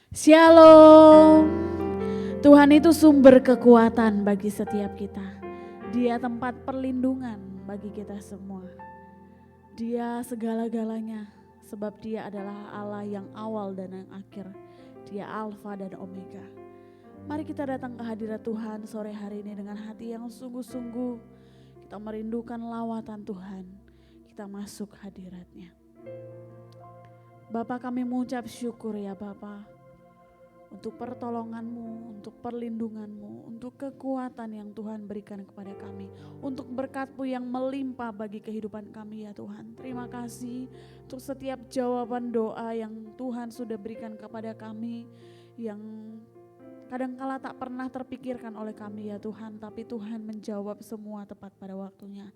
Shalom. Tuhan itu sumber kekuatan bagi setiap kita. Dia tempat perlindungan bagi kita semua. Dia segala-galanya sebab dia adalah Allah yang awal dan yang akhir. Dia Alfa dan Omega. Mari kita datang ke hadirat Tuhan sore hari ini dengan hati yang sungguh-sungguh. Kita merindukan lawatan Tuhan. Kita masuk hadiratnya. Bapa, kami mengucap syukur ya Bapa. Untuk pertolongan-Mu, untuk perlindungan-Mu, untuk kekuatan yang Tuhan berikan kepada kami. Untuk berkat-Mu yang melimpah bagi kehidupan kami ya Tuhan. Terima kasih untuk setiap jawaban doa yang Tuhan sudah berikan kepada kami. Yang kadangkala tak pernah terpikirkan oleh kami ya Tuhan. Tapi Tuhan menjawab semua tepat pada waktunya.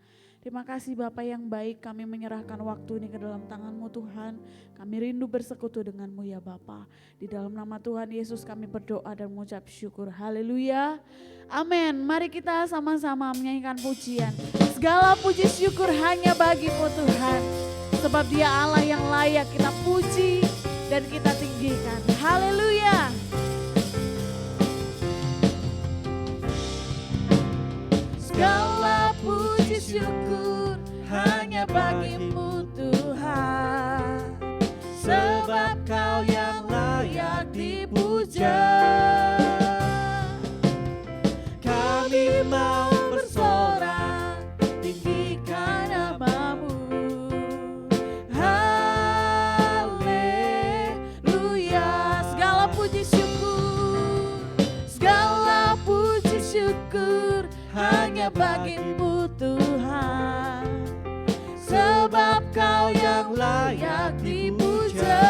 Terima kasih Bapa yang baik, kami menyerahkan waktu ini ke dalam tangan-Mu Tuhan. Kami rindu bersekutu dengan-Mu ya Bapa. Di dalam nama Tuhan Yesus kami berdoa dan mengucap syukur. Haleluya. Amin. Mari kita sama-sama menyanyikan pujian. Segala puji syukur hanya bagi-Mu Tuhan. Sebab Dia Allah yang layak kita puji dan kita tinggikan. Haleluya. Segala puji syukur hanya bagi-Mu Tuhan, sebab Kau yang layak dipuja. Kami mau bersorak tinggikan nama-Mu. Haleluya. Segala puji syukur hanya bagi-Mu Tuhan, sebab Kau yang layak dipuja.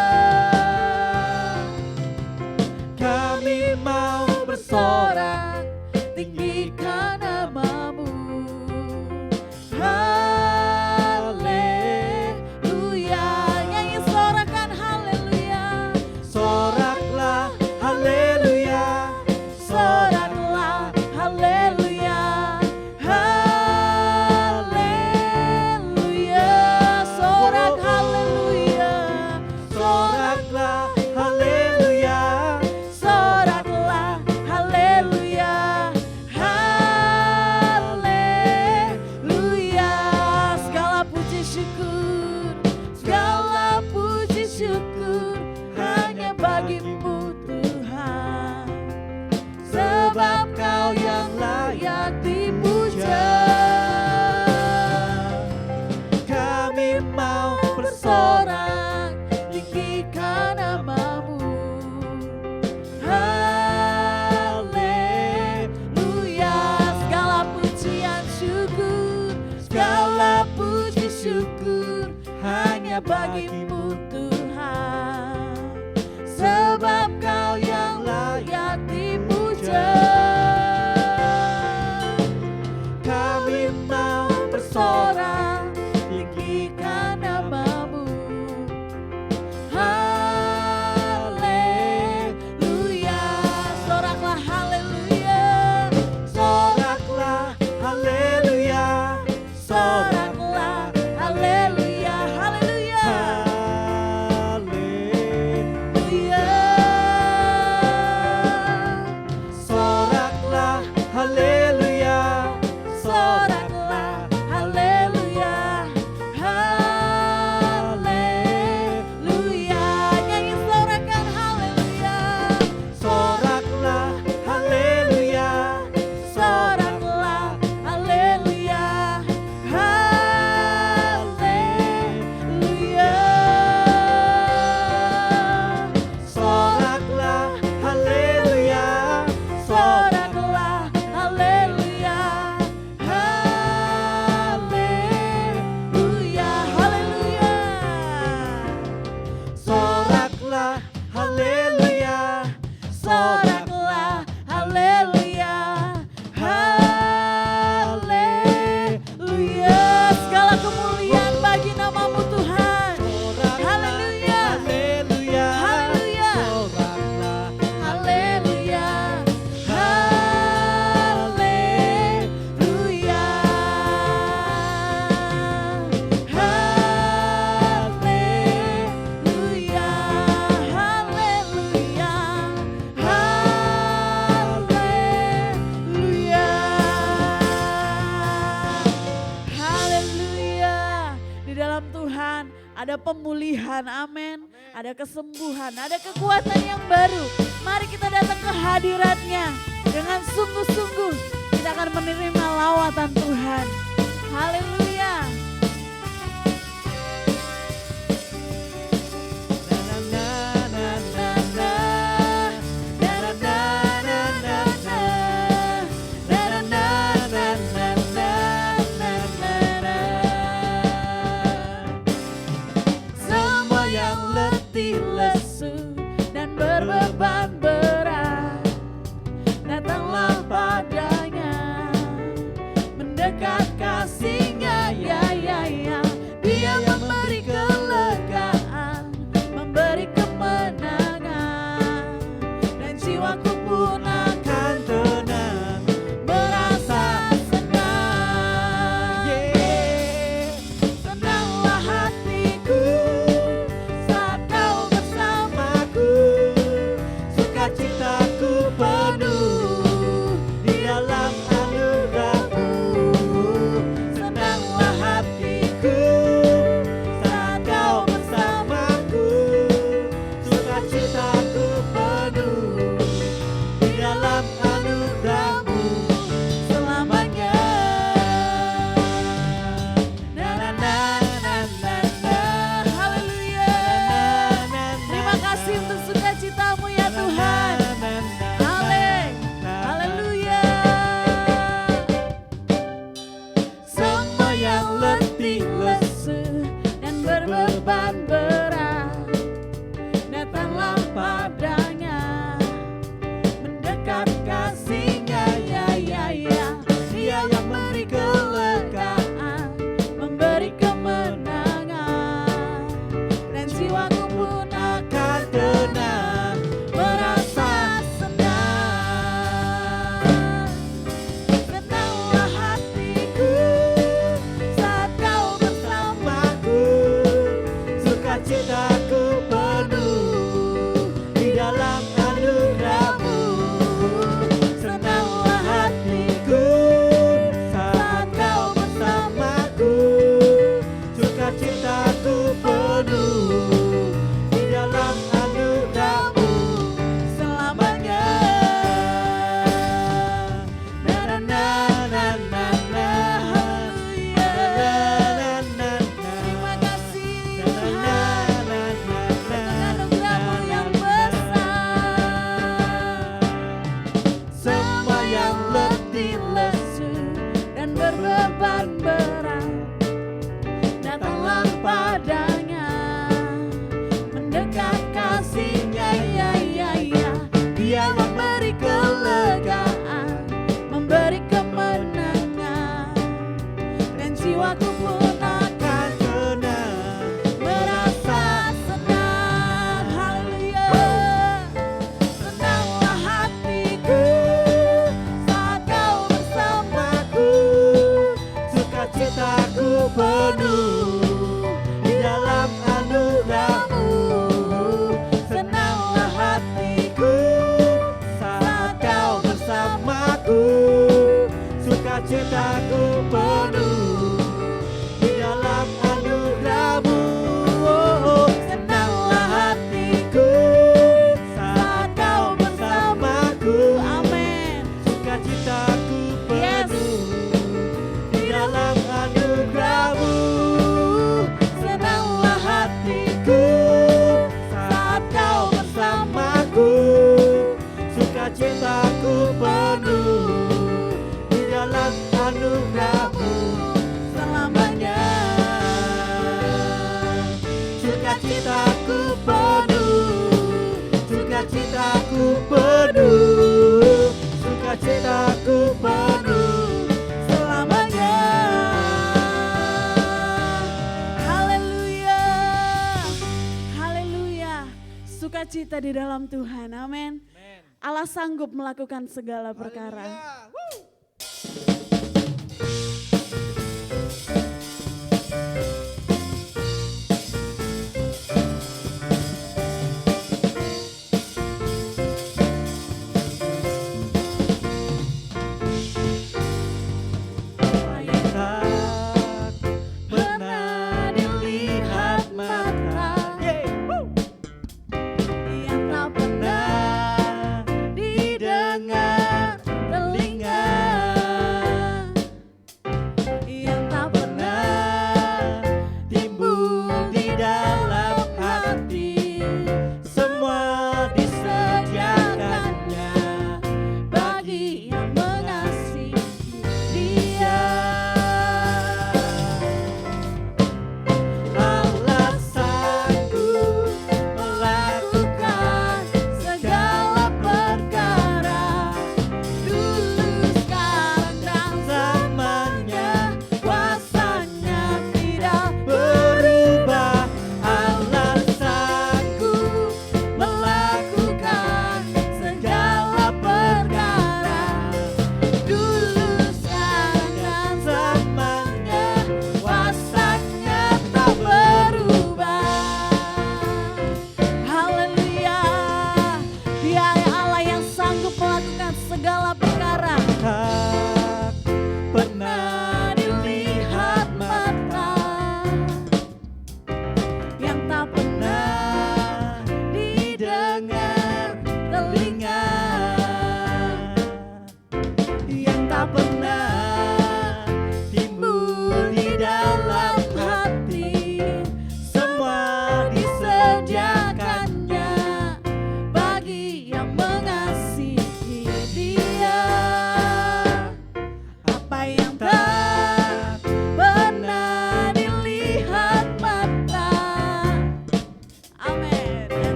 Kami mau bersorak tinggikan nama-Mu. Haleluya. Nyanyi sorakan haleluya. Soraklah haleluya. Soraklah haleluya. Bagi-Mu Tuhan, sebab Kau yang layak dipuja. Kami mau bersorak tinggikan nama-Mu. Haleluya. Soraklah haleluya. Soraklah haleluya. Soraklah haleluya. Soraklah ada pemulihan, amin. Ada kesembuhan, ada kekuatan yang baru. Mari kita datang ke hadirat-Nya dengan sungguh-sungguh. Kita akan menerima lawatan Tuhan. Haleluya. Lesu dan berbeban berat, datanglah padanya, mendekat kasih-Nya, ya ya ya. Dia memberi kelegaan, memberi kemenangan, dan jiwaku pun akan tenang, merasa senang. Senanglah hatiku citaku penuh di dalam anugerah-Mu. Senanglah hatiku saat Kau bersamaku, sukacitaku penuh di dalam anugerah-Mu selamanya. Na na na na na na. Haleluya. Terima kasih untuk sukacita-Mu ya Tuhan. Haleluya. Semua yang letih, lesu, dan berbeban berat, datanglah padanya, mendekat kasih-Nya, ya ya ya. Dia yang memberi kelegaan, memberi kemenangan, dan jiwaku pun akan tenang, merasa senang. Senanglah hatiku saat Kau bersamaku, sukacitaku penuh di dalam anugerah-Mu. Senanglah hatiku saat Kau bersamaku, sukacitaku penuh di dalam anugerah-Mu selamanya. Na na na na na na. Haleluya. Terima kasih Tuhan untuk anugerah-Mu yang besar. Semua yang letih, lesu, dan berbeban berat, datanglah padanya, mendekat kasih-Nya, ya ya ya. Dia memberi kelegaan, memberi kemenangan, dan jiwaku pun akan tenang, merasa senang. Haleluya. Senanglah hatiku saat Kau bersamaku, sukacitaku penuh di dalam anugerah-Mu. Senanglah hatiku saat Kau bersamaku, sukacitaku penuh di dalam anugerah-Mu. Oh, senanglah hatiku saat Kau bersamaku, amin. Sukacitaku penuh di dalam anugerah-Mu. Senanglah hatiku saat Kau bersamaku, sukacitaku penuh di dalam anugerah-Mu selamanya. Sukacitaku penuh, sukacitaku penuh, sukacitaku penuh selamanya. Haleluya. Haleluya. Sukacita di dalam Tuhan, amin. Allah sanggup melakukan segala perkara. Pernah dilihat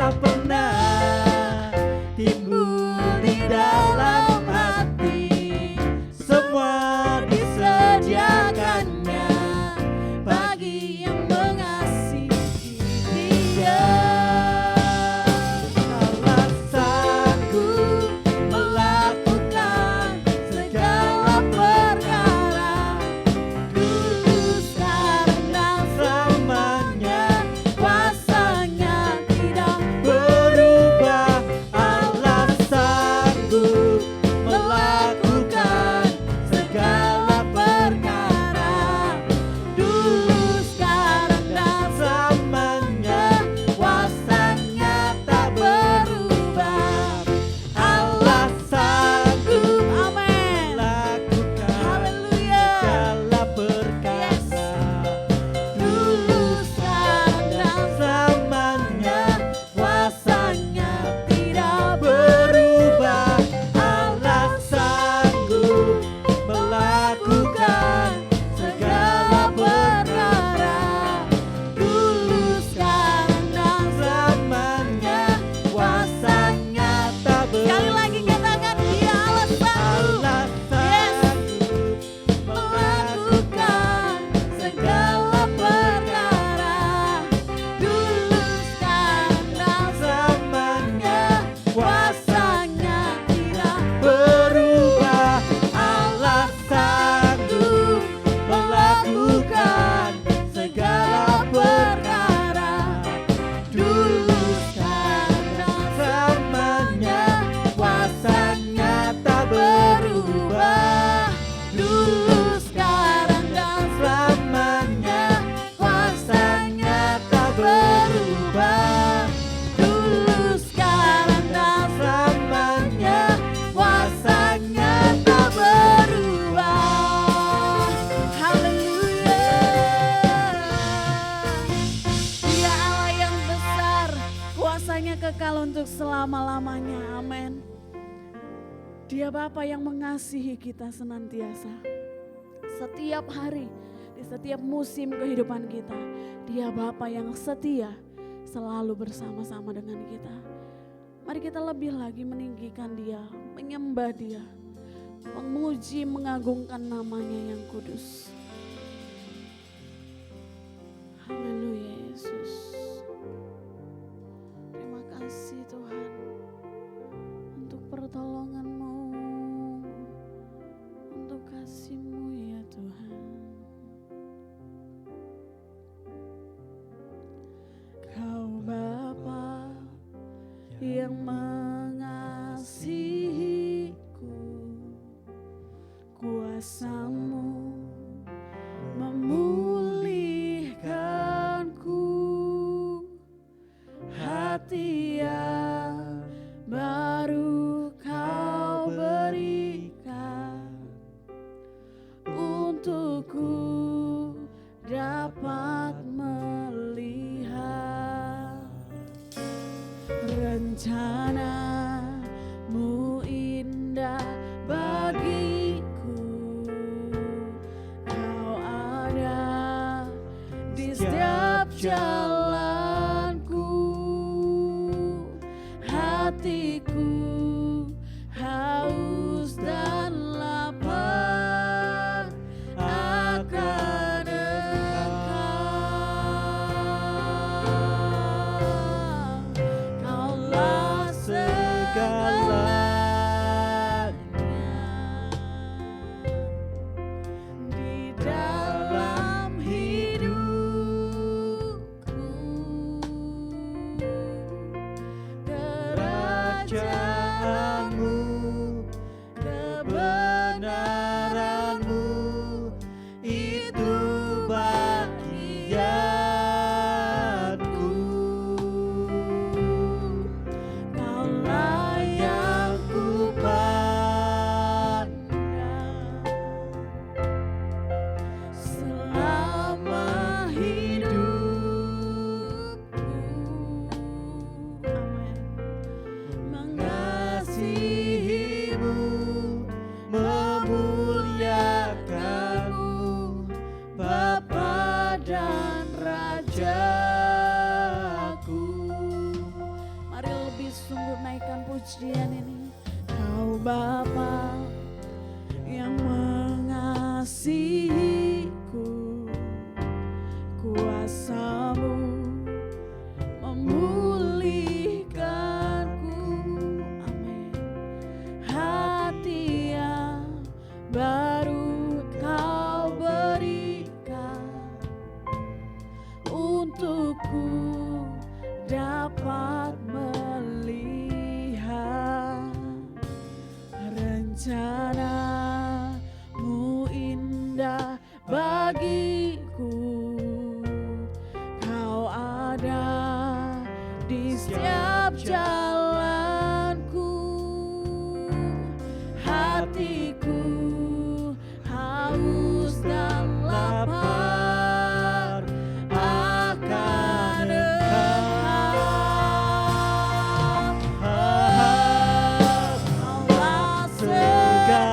tak pernah timbul di dalam hati. Semua disediakannya bagi yang mengasihi Dia. Alasanku melakukan segala perkara, dulu, sekarang, dan selamanya. Kuasanya tidak berubah. Alasanku melakukan segala perkara, dulu, sekarang, dan selamanya. Kuasanya tak berubah. Alasanku melakukan segala perkara, dulu, sekarang, dan selamanya. Kuasanya tidak berubah. Alasanku melakukan segala perkara, dulu, sekarang, dan selamanya. Kuasanya tak berubah. Sekali lagi katakan Dia alasanku. Yes. Melakukan segala perkara, dulu, sekarang, dan selamanya. Kuasanya tidak berubah. Alasanku melakukan segala perkara, dulu, sekarang, dan selamanya. Kuasanya tak berubah. Dulu, sekarang, dan selamanya. Kuasanya tak berubah. Dulu, sekarang, dan selamanya. Kuasanya tak berubah. Haleluya. Dia Allah yang besar, kuasanya kekal untuk selama-lamanya. Amin. Dia Bapa yang mengasihi kita senantiasa. Setiap hari, di setiap musim kehidupan kita, Dia Bapa yang setia selalu bersama-sama dengan kita. Mari kita lebih lagi meninggikan Dia, menyembah Dia, memuji, mengagungkan namanya yang kudus. Haleluya Yesus. Terima kasih Tuhan untuk pertolongan-Mu, untuk kasih-Mu ya Tuhan. Kau Bapa yang mengasihiku, kuasa-Mu memulihkanku, hati yang baru Kau berikan, untukku dapat melihat rencana-Mu indah bagiku. Kau ada di setiap jalanku, hatiku haus dan lapar akan Engkau. Kaulah segalanya di dalam hidupku. Kerajaan-Mu, kebenaran-Mu, itu bagianku. Kaulah yang kupandang selama hidupku. Amin. pujian ini. Kau Bapa yang mengasihiku, kuasa-Mu memulihkanku. Amin. Hati yang baru Kau berikan untukku dapat melihat rencana-Mu indah bagiku. Kau ada di setiap jalanku. Hatiku haus dan lapar akan Engkau. Kaulah segala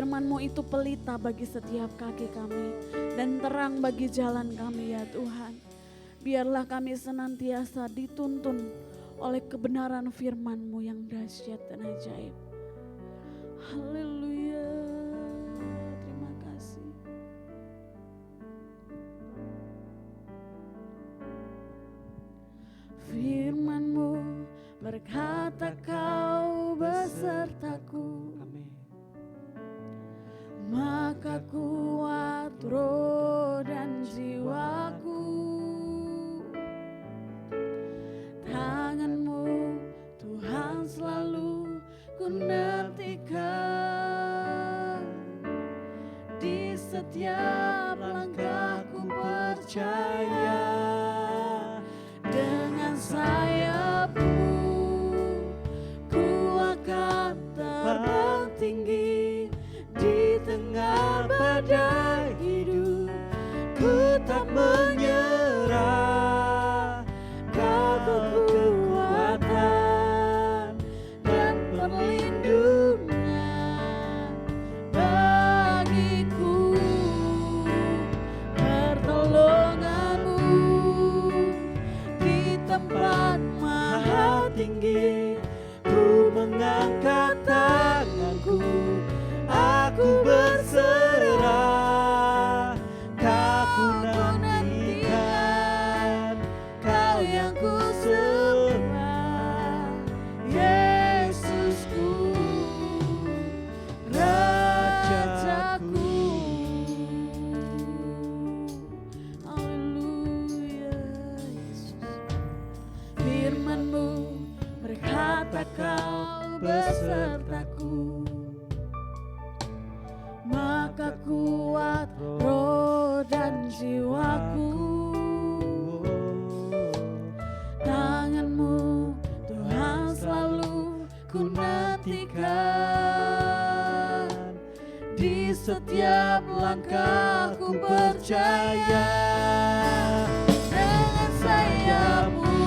firman-Mu itu pelita bagi setiap kaki kami dan terang bagi jalan kami ya Tuhan. Biarlah kami senantiasa dituntun oleh kebenaran firman-Mu yang dahsyat dan ajaib. Haleluya, terima kasih. Firman-Mu berkata kau besertaku, maka kuat roh dan jiwaku. Tangan-Mu Tuhan selalu ku nantikan, di setiap langkahku percaya. Dengan sayap-Mu ku akan terbang tinggi di tengah badai hidup. Ku tak menyerah, Kau kekuatan dan perlindungan bagiku. Pertolongan-Mu di tempat maha tinggi. Ku mengangkat tanganku, aku berserah. Kau ku nantikan, Kau yang ku sembah. Yesusku, Rajaku. Haleluya Yesus. Firman-Mu berkata kau besertaku, maka kuat roh dan jiwaku. Tangan-Mu Tuhan selalu ku nantikan, di setiap langkahku percaya. Dengan sayap-Mu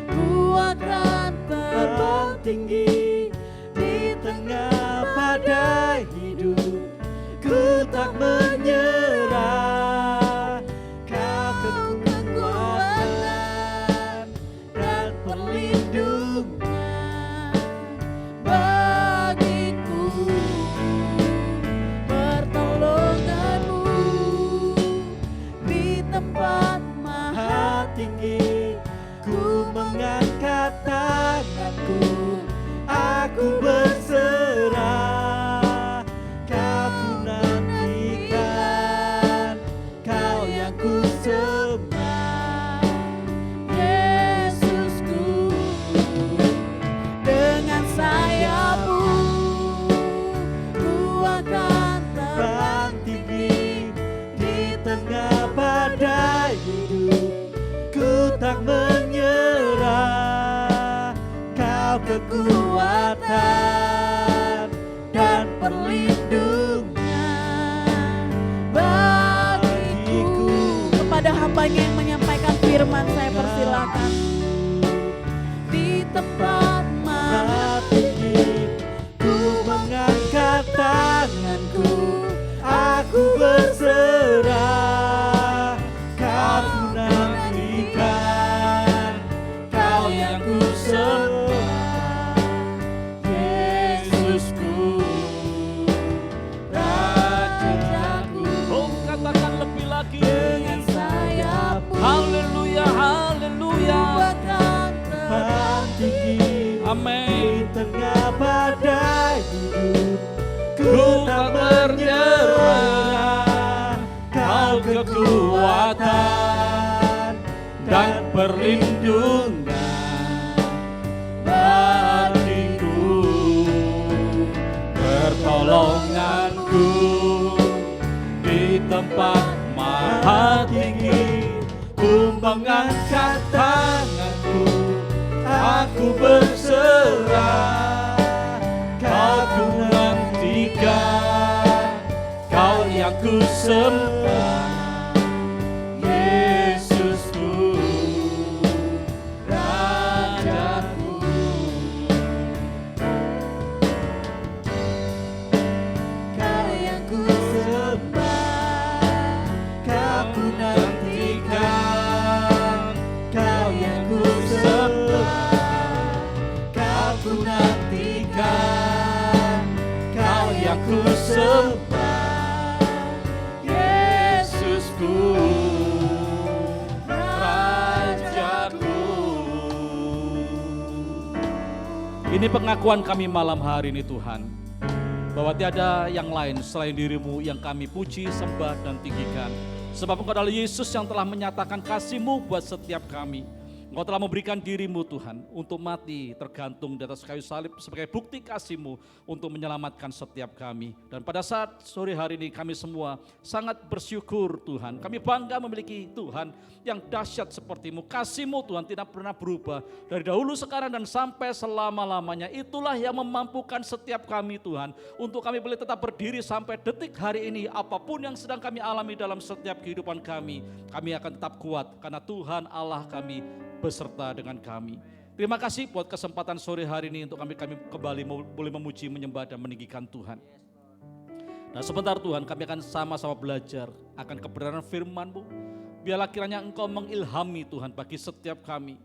ku akan terbang tinggi di tengah badai hidup. Ku tak menyerah, Kau kekuatan dan perlindungan bagiku. Pertolongan-Mu di tempat maha tinggi. Ku mengangkat tanganku, aku berserah. Kau ku nantikan, Kau yang ku sembah. Yesusku, dengan sayap-Mu ku akan terbang tinggi di tengah badai hidup. Ku tak menyerah, Kau kekuatan dan perlindungan bagiku. Kepada hamba-Nya yang menyampaikan firman, saya persilakan. Di tempat maha tinggi, ku mengangkat tanganku, aku berserah. Kau ku nantikan, Kau yang ku sembah. Yesusku, Rajaku. Oh, katakan lebih lagi. Dengan sayap-Mu Haleluya, haleluya. ku akan terbang tinggi Amin. di tengah badai hidup. Ku tak menyerah, Kau kekuatan dan perlindungan bagiku. Pertolonganku di tempat maha tinggi. Ku mengangkat tanganku, aku berserah. Kau ku nantikan, Kau yang ku sembah. Yesusku, Rajaku. ku nantikan, Kau yang ku sembah, Yesusku, Rajaku. Ini pengakuan kami malam hari ini Tuhan, bahwa tiada yang lain selain dirimu yang kami puji, sembah, dan tinggikan. Sebab Engkau adalah Yesus yang telah menyatakan kasih-Mu buat setiap kami. Engkau telah memberikan dirimu Tuhan untuk mati tergantung di atas kayu salib sebagai bukti kasih-Mu untuk menyelamatkan setiap kami. Dan pada saat sore hari ini kami semua sangat bersyukur Tuhan. Kami bangga memiliki Tuhan yang dahsyat seperti-Mu. Kasih-Mu Tuhan tidak pernah berubah dari dahulu, sekarang, dan sampai selama-lamanya. Itulah yang memampukan setiap kami Tuhan untuk kami boleh tetap berdiri sampai detik hari ini. Apapun yang sedang kami alami dalam setiap kehidupan kami akan tetap kuat karena Tuhan Allah kami beserta dengan kami. Terima kasih buat kesempatan sore hari ini untuk kami kembali boleh memuji, menyembah, dan meninggikan Tuhan. Dan sebentar Tuhan, kami akan sama-sama belajar akan kebenaran firman-Mu. Biarlah kiranya Engkau mengilhami Tuhan bagi setiap kami.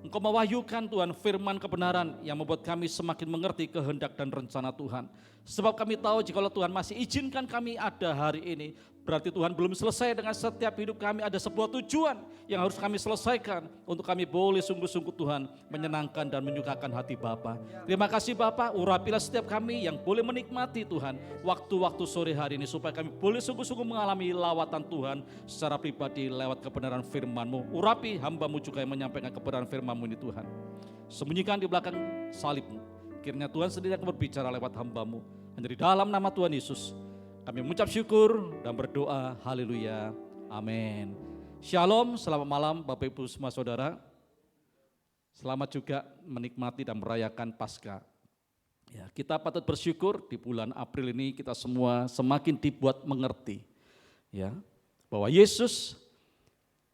Engkau mewahyukan Tuhan firman kebenaran yang membuat kami semakin mengerti kehendak dan rencana Tuhan. Sebab kami tahu jika Tuhan masih izinkan kami ada hari ini, berarti Tuhan belum selesai dengan setiap hidup kami. Ada sebuah tujuan yang harus kami selesaikan untuk kami boleh sungguh-sungguh Tuhan menyenangkan dan menyukakan hati Bapa. Terima kasih Bapa, urapilah setiap kami yang boleh menikmati Tuhan waktu-waktu sore hari ini supaya kami boleh sungguh-sungguh mengalami lawatan Tuhan secara pribadi lewat kebenaran firman-Mu. Urapi hamba-Mu juga yang menyampaikan kebenaran firman-Mu ini Tuhan. Sembunyikan di belakang salib-Mu. Kiranya Tuhan sendiri akan berbicara lewat hamba-Mu. Hanya di dalam nama Tuhan Yesus kami mengucap syukur dan berdoa, haleluya, amin. Shalom, selamat malam Bapak Ibu semua saudara. Selamat juga menikmati dan merayakan Paskah. Ya, kita patut bersyukur di bulan April ini kita semua semakin dibuat mengerti ya, bahwa Yesus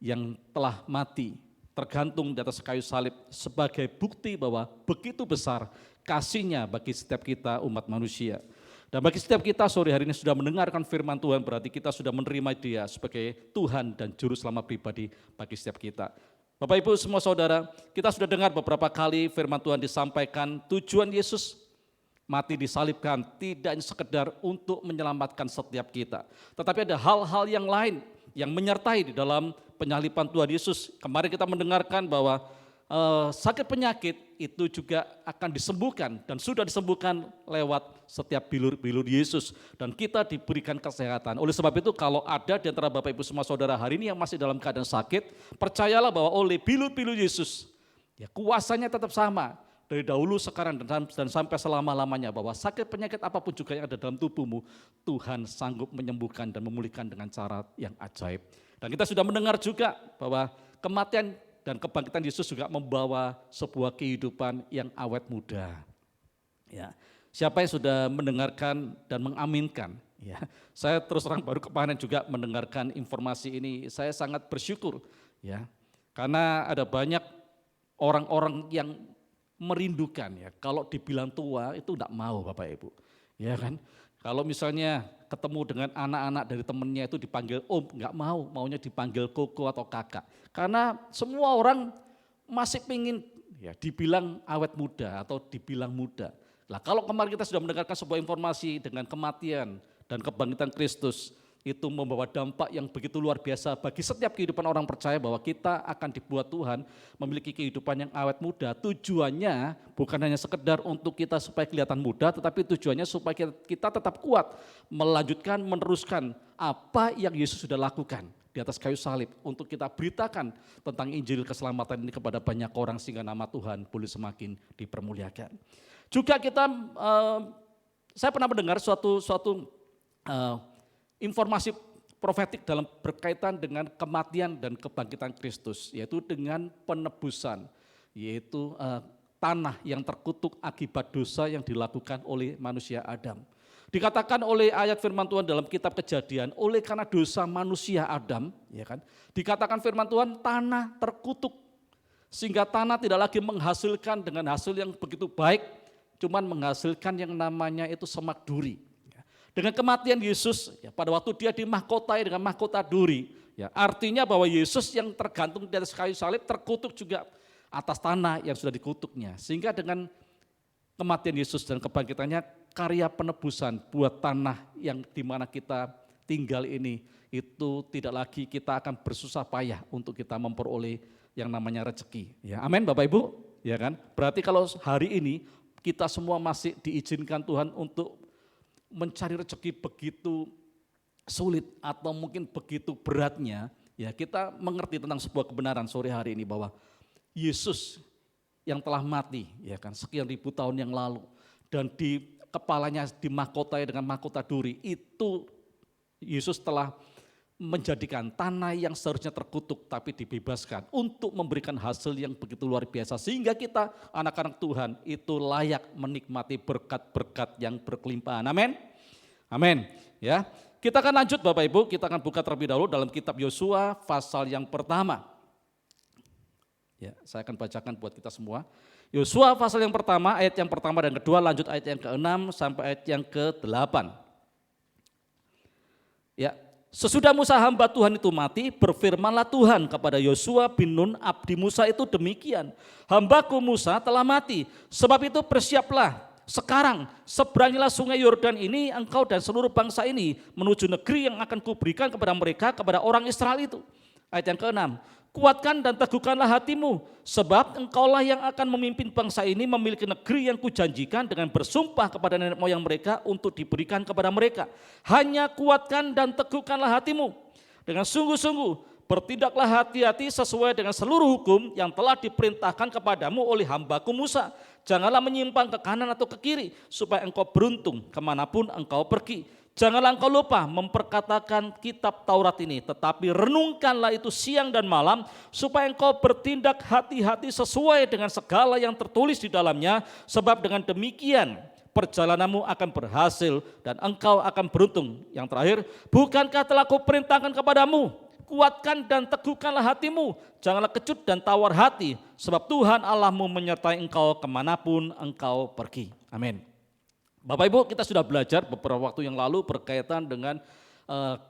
yang telah mati tergantung di atas kayu salib sebagai bukti bahwa begitu besar kasih-Nya bagi setiap kita umat manusia. Dan bagi setiap kita sore hari ini sudah mendengarkan firman Tuhan, berarti kita sudah menerima Dia sebagai Tuhan dan Juru Selamat pribadi bagi setiap kita. Bapak Ibu semua saudara, kita sudah dengar beberapa kali firman Tuhan disampaikan, tujuan Yesus mati disalibkan tidak sekedar untuk menyelamatkan setiap kita. Tetapi ada hal-hal yang lain yang menyertai di dalam penyaliban Tuhan Yesus. Kemarin kita mendengarkan bahwa sakit penyakit itu juga akan disembuhkan dan sudah disembuhkan lewat setiap bilur-bilur Yesus dan kita diberikan kesehatan. Oleh sebab itu kalau ada di antara Bapak Ibu semua saudara hari ini yang masih dalam keadaan sakit, percayalah bahwa oleh bilur-bilur Yesus ya kuasanya tetap sama dari dahulu, sekarang, dan sampai selama-lamanya, bahwa sakit penyakit apapun juga yang ada dalam tubuhmu, Tuhan sanggup menyembuhkan dan memulihkan dengan cara yang ajaib. Dan kita sudah mendengar juga bahwa kematian dan kebangkitan Yesus juga membawa sebuah kehidupan yang awet muda. Ya, siapa yang sudah mendengarkan dan mengaminkan? Ya, saya terus terang baru kemarin juga mendengarkan informasi ini. Saya sangat bersyukur, ya, karena ada banyak orang-orang yang merindukan. Ya, kalau dibilang tua itu enggak mau, Bapak Ibu, ya kan? Kalau misalnya ketemu dengan anak-anak dari temennya itu dipanggil om, enggak mau, maunya dipanggil koko atau kakak. Karena semua orang masih pingin ya dibilang awet muda atau dibilang muda. Nah, kalau kemarin kita sudah mendengarkan sebuah informasi dengan kematian dan kebangkitan Kristus, itu membawa dampak yang begitu luar biasa bagi setiap kehidupan orang percaya bahwa kita akan dibuat Tuhan memiliki kehidupan yang awet muda. Tujuannya bukan hanya sekedar untuk kita supaya kelihatan muda, tetapi tujuannya supaya kita tetap kuat melanjutkan, meneruskan apa yang Yesus sudah lakukan di atas kayu salib untuk kita beritakan tentang Injil keselamatan ini kepada banyak orang sehingga nama Tuhan boleh semakin dipermuliakan. Juga kita, saya pernah mendengar suatu informasi profetik dalam berkaitan dengan kematian dan kebangkitan Kristus, yaitu dengan penebusan, yaitu tanah yang terkutuk akibat dosa yang dilakukan oleh manusia Adam. Dikatakan oleh ayat firman Tuhan dalam kitab Kejadian, oleh karena dosa manusia Adam, ya kan? Dikatakan firman Tuhan tanah terkutuk sehingga tanah tidak lagi menghasilkan dengan hasil yang begitu baik, cuman menghasilkan yang namanya itu semak duri. Dengan kematian Yesus, ya, pada waktu dia dimahkotai dengan mahkota duri, ya, artinya bahwa Yesus yang tergantung di atas kayu salib terkutuk juga atas tanah yang sudah dikutuknya. Sehingga dengan kematian Yesus dan kebangkitannya karya penebusan buat tanah yang dimana kita tinggal ini, itu tidak lagi kita akan bersusah payah untuk kita memperoleh yang namanya rezeki. Ya, amin Bapak Ibu, ya kan? Berarti kalau hari ini kita semua masih diizinkan Tuhan untuk mencari rezeki begitu sulit atau mungkin begitu beratnya, ya kita mengerti tentang sebuah kebenaran sore hari ini bahwa Yesus yang telah mati, ya kan, sekian ribu tahun yang lalu, dan di kepalanya dimahkotai dengan mahkota duri, itu Yesus telah menjadikan tanah yang seharusnya terkutuk tapi dibebaskan untuk memberikan hasil yang begitu luar biasa, sehingga kita anak-anak Tuhan itu layak menikmati berkat-berkat yang berkelimpahan. Amin. Amin. Ya, kita akan lanjut Bapak Ibu, kita akan buka terlebih dahulu dalam kitab Yosua pasal yang pertama. Ya, saya akan bacakan buat kita semua. Yosua pasal yang pertama, ayat yang pertama dan kedua, lanjut ayat yang ke-6 sampai ayat yang ke-8. Ya, sesudah Musa hamba Tuhan itu mati, berfirmanlah Tuhan kepada Yosua bin Nun abdi Musa itu demikian, hambaku Musa telah mati, sebab itu bersiaplah sekarang, seberangilah sungai Yordan ini engkau dan seluruh bangsa ini menuju negeri yang akan kuberikan kepada mereka, kepada orang Israel itu. Ayat yang ke-6, kuatkan dan teguhkanlah hatimu, sebab engkaulah yang akan memimpin bangsa ini memiliki negeri yang kujanjikan dengan bersumpah kepada nenek moyang mereka untuk diberikan kepada mereka. Hanya kuatkan dan teguhkanlah hatimu dengan sungguh-sungguh, bertindaklah hati-hati sesuai dengan seluruh hukum yang telah diperintahkan kepadamu oleh hambaku Musa. Janganlah menyimpang ke kanan atau ke kiri, supaya engkau beruntung kemanapun engkau pergi. Janganlah engkau lupa memperkatakan kitab Taurat ini, tetapi renungkanlah itu siang dan malam, supaya engkau bertindak hati-hati sesuai dengan segala yang tertulis di dalamnya, sebab dengan demikian perjalananmu akan berhasil dan engkau akan beruntung. Yang terakhir, bukankah telah kuperintahkan kepadamu, kuatkan dan teguhkanlah hatimu, janganlah kecut dan tawar hati, sebab Tuhan Allahmu menyertai engkau kemanapun engkau pergi. Amin. Bapak Ibu, kita sudah belajar beberapa waktu yang lalu berkaitan dengan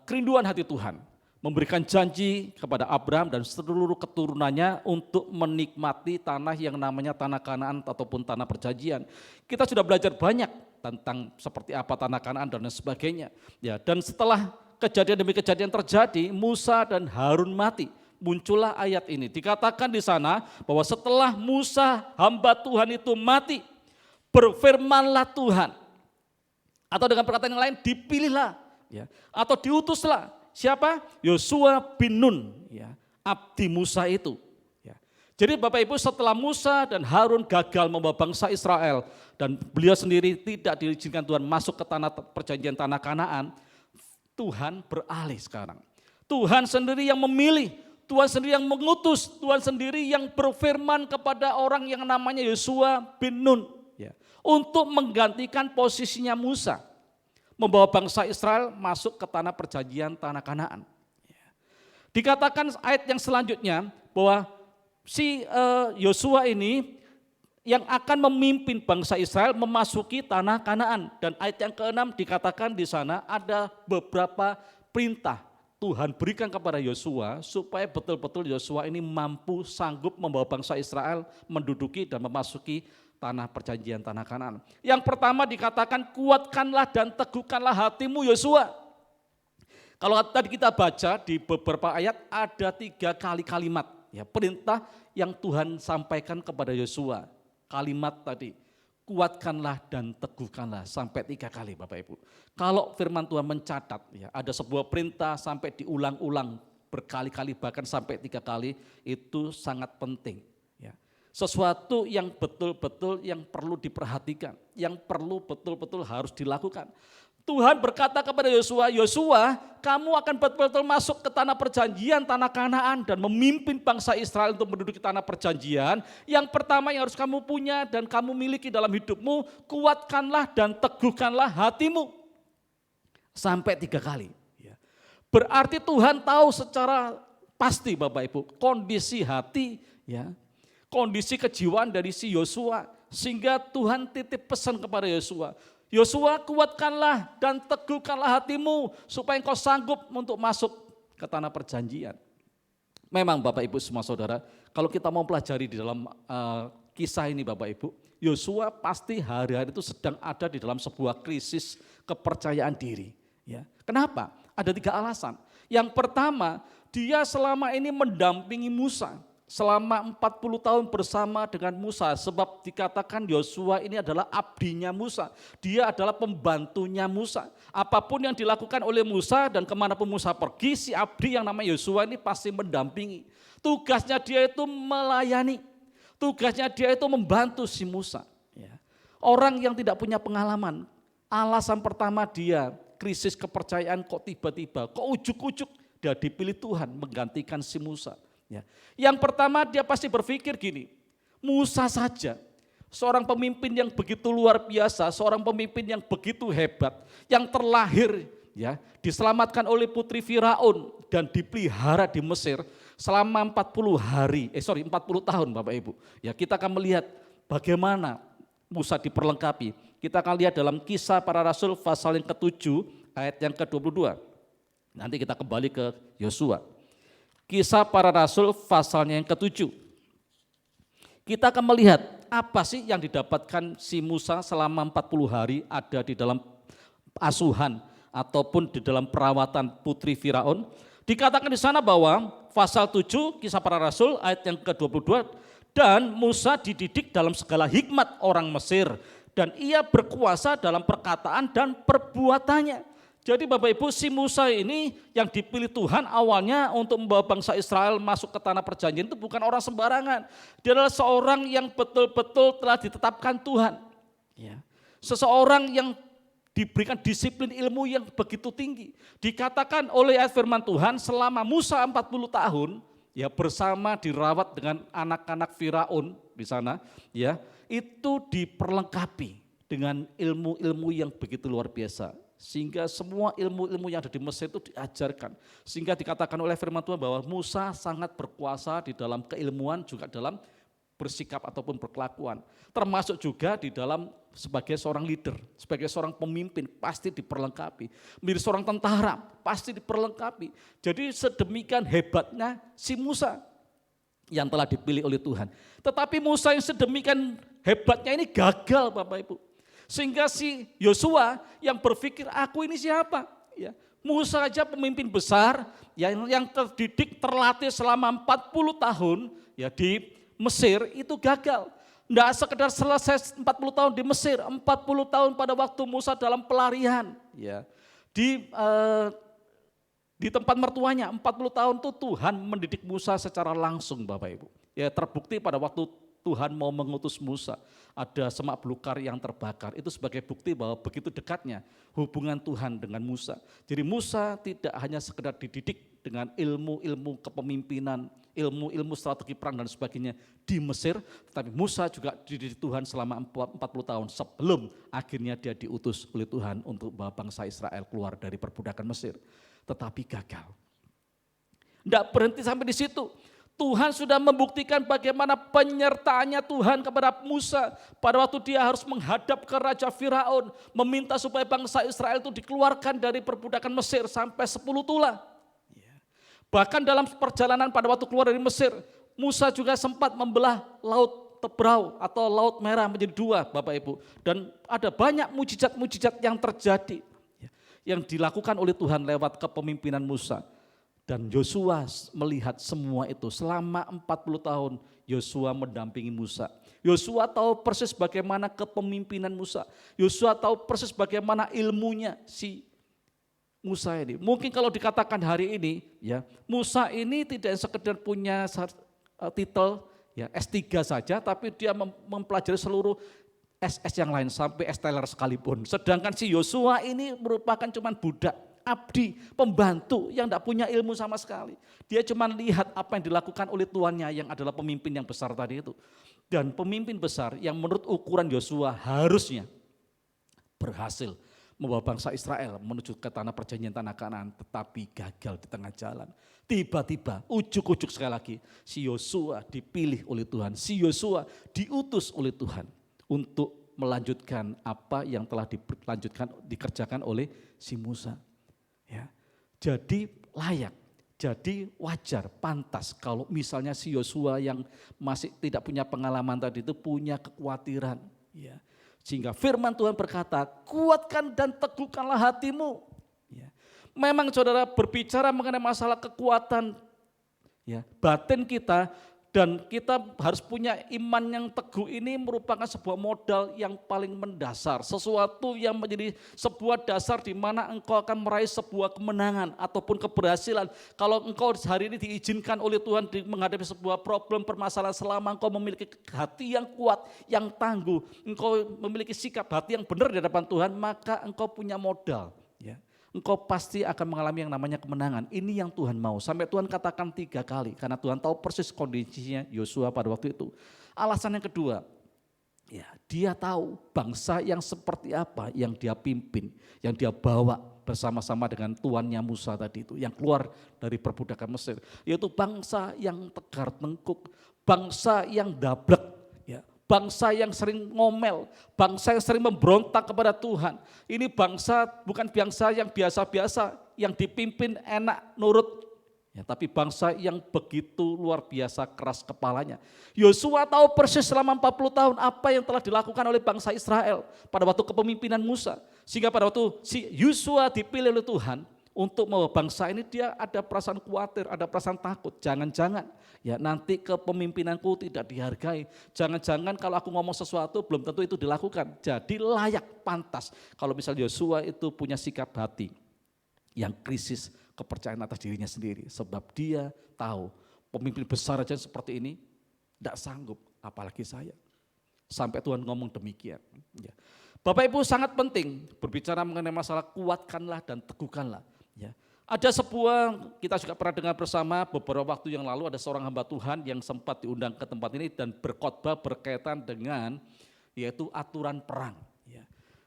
kerinduan hati Tuhan, memberikan janji kepada Abraham dan seluruh keturunannya untuk menikmati tanah yang namanya tanah Kanaan ataupun tanah perjanjian. Kita sudah belajar banyak tentang seperti apa tanah Kanaan dan sebagainya. Ya, dan setelah kejadian demi kejadian terjadi, Musa dan Harun mati. Muncullah ayat ini. Dikatakan di sana bahwa setelah Musa hamba Tuhan itu mati, berfirmanlah Tuhan. Atau dengan perkataan yang lain, dipilihlah, ya, atau diutuslah. Siapa? Yosua bin Nun, ya, abdi Musa itu. Ya. Jadi Bapak Ibu, setelah Musa dan Harun gagal membawa bangsa Israel dan beliau sendiri tidak diizinkan Tuhan masuk ke tanah perjanjian tanah Kanaan, Tuhan beralih sekarang. Tuhan sendiri yang memilih, Tuhan sendiri yang mengutus, Tuhan sendiri yang berfirman kepada orang yang namanya Yosua bin Nun, ya, untuk menggantikan posisinya Musa, membawa bangsa Israel masuk ke tanah perjanjian tanah Kanaan. Dikatakan ayat yang selanjutnya bahwa si Yosua ini yang akan memimpin bangsa Israel memasuki tanah Kanaan, dan ayat yang ke-6 dikatakan di sana ada beberapa perintah Tuhan berikan kepada Yosua supaya betul-betul Yosua ini mampu sanggup membawa bangsa Israel menduduki dan memasuki tanah perjanjian tanah Kanaan. Yang pertama dikatakan kuatkanlah dan teguhkanlah hatimu Yosua. Kalau tadi kita baca di beberapa ayat ada 3 kali kalimat, ya, perintah yang Tuhan sampaikan kepada Yosua. Kalimat tadi, kuatkanlah dan teguhkanlah, sampai 3 kali Bapak Ibu. Kalau firman Tuhan mencatat, ya, ada sebuah perintah sampai diulang-ulang berkali-kali bahkan sampai 3 kali, itu sangat penting. Ya. Sesuatu yang betul-betul yang perlu diperhatikan, yang perlu betul-betul harus dilakukan. Tuhan berkata kepada Yosua, Yosua, kamu akan betul-betul masuk ke tanah perjanjian, tanah Kanaan, dan memimpin bangsa Israel untuk menduduki tanah perjanjian. Yang pertama yang harus kamu punya dan kamu miliki dalam hidupmu, kuatkanlah dan teguhkanlah hatimu. Sampai 3 kali. Berarti Tuhan tahu secara pasti Bapak Ibu, kondisi hati, ya, kondisi kejiwaan dari si Yosua, sehingga Tuhan titip pesan kepada Yosua. Yosua, kuatkanlah dan teguhkanlah hatimu supaya engkau sanggup untuk masuk ke tanah perjanjian. Memang Bapak Ibu semua saudara, kalau kita mau pelajari di dalam kisah ini Bapak Ibu, Yosua pasti hari-hari itu sedang ada di dalam sebuah krisis kepercayaan diri. Ya. Kenapa? Ada 3 alasan. Yang pertama, dia selama ini mendampingi Musa. Selama 40 tahun bersama dengan Musa, sebab dikatakan Yosua ini adalah abdinya Musa. Dia adalah pembantunya Musa. Apapun yang dilakukan oleh Musa dan kemanapun Musa pergi, si abdi yang namanya Yosua ini pasti mendampingi. Tugasnya dia itu melayani. Tugasnya dia itu membantu si Musa. Orang yang tidak punya pengalaman, alasan pertama dia krisis kepercayaan kok tiba-tiba, kok ujuk-ujuk dia dipilih Tuhan menggantikan si Musa. Yang pertama dia pasti berpikir gini, Musa saja, seorang pemimpin yang begitu luar biasa, seorang pemimpin yang begitu hebat, yang terlahir diselamatkan oleh putri Firaun dan dipelihara di Mesir selama 40 tahun Bapak Ibu. Kita akan melihat bagaimana Musa diperlengkapi. Kita akan lihat dalam Kisah Para Rasul pasal yang ke-7 ayat yang ke-22. Nanti kita kembali ke Yosua. Kisah Para Rasul pasalnya yang ke-7. Kita akan melihat apa sih yang didapatkan si Musa selama 40 hari ada di dalam asuhan ataupun di dalam perawatan putri Firaun. Dikatakan di sana bahwa pasal 7 Kisah Para Rasul ayat yang ke-22, dan Musa dididik dalam segala hikmat orang Mesir dan ia berkuasa dalam perkataan dan perbuatannya. Jadi Bapak Ibu, si Musa ini yang dipilih Tuhan awalnya untuk membawa bangsa Israel masuk ke tanah perjanjian itu bukan orang sembarangan. Dia adalah seorang yang betul-betul telah ditetapkan Tuhan. Seseorang yang diberikan disiplin ilmu yang begitu tinggi. Dikatakan oleh ayat firman Tuhan selama Musa 40 tahun bersama dirawat dengan anak-anak Firaun di sana, itu diperlengkapi dengan ilmu-ilmu yang begitu luar biasa. Sehingga semua ilmu-ilmu yang ada di Mesir itu diajarkan. Sehingga dikatakan oleh firman Tuhan bahwa Musa sangat berkuasa di dalam keilmuan, juga dalam bersikap ataupun berkelakuan. Termasuk juga di dalam sebagai seorang leader, sebagai seorang pemimpin pasti diperlengkapi. Menjadi seorang tentara pasti diperlengkapi. Jadi sedemikian hebatnya si Musa yang telah dipilih oleh Tuhan. Tetapi Musa yang sedemikian hebatnya ini gagal Bapak Ibu. Sehingga si Yosua yang berpikir aku ini siapa? Musa saja pemimpin besar yang terdidik terlatih selama 40 tahun di Mesir itu gagal. Tidak sekedar selesai 40 tahun di Mesir, 40 tahun pada waktu Musa dalam pelarian. Di tempat mertuanya 40 tahun itu Tuhan mendidik Musa secara langsung Bapak Ibu. Terbukti pada waktu Tuhan mau mengutus Musa, ada semak belukar yang terbakar. Itu sebagai bukti bahwa begitu dekatnya hubungan Tuhan dengan Musa. Jadi Musa tidak hanya sekedar dididik dengan ilmu-ilmu kepemimpinan, ilmu-ilmu strategi perang dan sebagainya di Mesir, tetapi Musa juga dididik Tuhan selama 40 tahun sebelum akhirnya dia diutus oleh Tuhan untuk bawa bangsa Israel keluar dari perbudakan Mesir. Tetapi gagal. Tidak berhenti sampai di situ. Tuhan sudah membuktikan bagaimana penyertaannya Tuhan kepada Musa pada waktu dia harus menghadap ke Raja Firaun, meminta supaya bangsa Israel itu dikeluarkan dari perbudakan Mesir sampai 10 tulah. Bahkan dalam perjalanan pada waktu keluar dari Mesir, Musa juga sempat membelah Laut Tebrau atau Laut Merah menjadi 2 Bapak Ibu. Dan ada banyak mujizat-mujizat yang terjadi, yang dilakukan oleh Tuhan lewat kepemimpinan Musa. Dan Yosua melihat semua itu selama 40 tahun Yosua mendampingi Musa. Yosua tahu persis bagaimana kepemimpinan Musa. Yosua tahu persis bagaimana ilmunya si Musa ini. Mungkin kalau dikatakan hari ini Musa ini tidak sekedar punya titel S3 saja, tapi dia mempelajari seluruh SS yang lain sampai S-Teller sekalipun. Sedangkan si Yosua ini merupakan cuman budak, abdi, pembantu yang tidak punya ilmu sama sekali. Dia cuma lihat apa yang dilakukan oleh tuannya yang adalah pemimpin yang besar tadi itu. Dan pemimpin besar yang menurut ukuran Yosua harusnya berhasil membawa bangsa Israel menuju ke tanah perjanjian, tanah Kanaan, tetapi gagal di tengah jalan. Tiba-tiba ujuk-ujuk sekali lagi si Yosua dipilih oleh Tuhan, si Yosua diutus oleh Tuhan untuk melanjutkan apa yang telah dikerjakan oleh si Musa. Jadi layak, jadi wajar, pantas kalau misalnya si Yosua yang masih tidak punya pengalaman tadi itu punya kekhawatiran. Ya. Sehingga firman Tuhan berkata, kuatkan dan teguhkanlah hatimu. Ya. Memang saudara berbicara mengenai masalah kekuatan ya, batin kita, dan kita harus punya iman yang teguh. Ini merupakan sebuah modal yang paling mendasar, sesuatu yang menjadi sebuah dasar di mana engkau akan meraih sebuah kemenangan ataupun keberhasilan. Kalau engkau hari ini diizinkan oleh Tuhan menghadapi sebuah problem permasalahan, selama engkau memiliki hati yang kuat, yang tangguh, engkau memiliki sikap hati yang benar di hadapan Tuhan, maka engkau punya modal. Ya. Engkau pasti akan mengalami yang namanya kemenangan. Ini yang Tuhan mau. Sampai Tuhan katakan 3 kali. Karena Tuhan tahu persis kondisinya Yosua pada waktu itu. Alasan yang kedua, ya, dia tahu bangsa yang seperti apa yang dia pimpin, yang dia bawa bersama-sama dengan tuannya Musa tadi itu, yang keluar dari perbudakan Mesir. Yaitu bangsa yang tegar tengkuk, bangsa yang dablek, ya, bangsa yang sering ngomel, bangsa yang sering memberontak kepada Tuhan. Ini bangsa bukan bangsa yang biasa-biasa, yang dipimpin enak nurut, ya, tapi bangsa yang begitu luar biasa keras kepalanya. Yosua tahu persis selama 40 tahun apa yang telah dilakukan oleh bangsa Israel pada waktu kepemimpinan Musa. Sehingga pada waktu si Yosua dipilih oleh Tuhan untuk membawa bangsa ini, dia ada perasaan khawatir, ada perasaan takut. Jangan-jangan ya nanti kepemimpinanku tidak dihargai. Jangan-jangan kalau aku ngomong sesuatu belum tentu itu dilakukan. Jadi layak, pantas kalau misalnya Yosua itu punya sikap hati yang krisis kepercayaan atas dirinya sendiri. Sebab dia tahu pemimpin besar aja seperti ini tidak sanggup, apalagi saya. Sampai Tuhan ngomong demikian. Ya. Bapak Ibu, sangat penting berbicara mengenai masalah kuatkanlah dan teguhkanlah. Ya. Ada sebuah, kita juga pernah dengar bersama beberapa waktu yang lalu, ada seorang hamba Tuhan yang sempat diundang ke tempat ini dan berkhotbah berkaitan dengan yaitu aturan perang. Ya.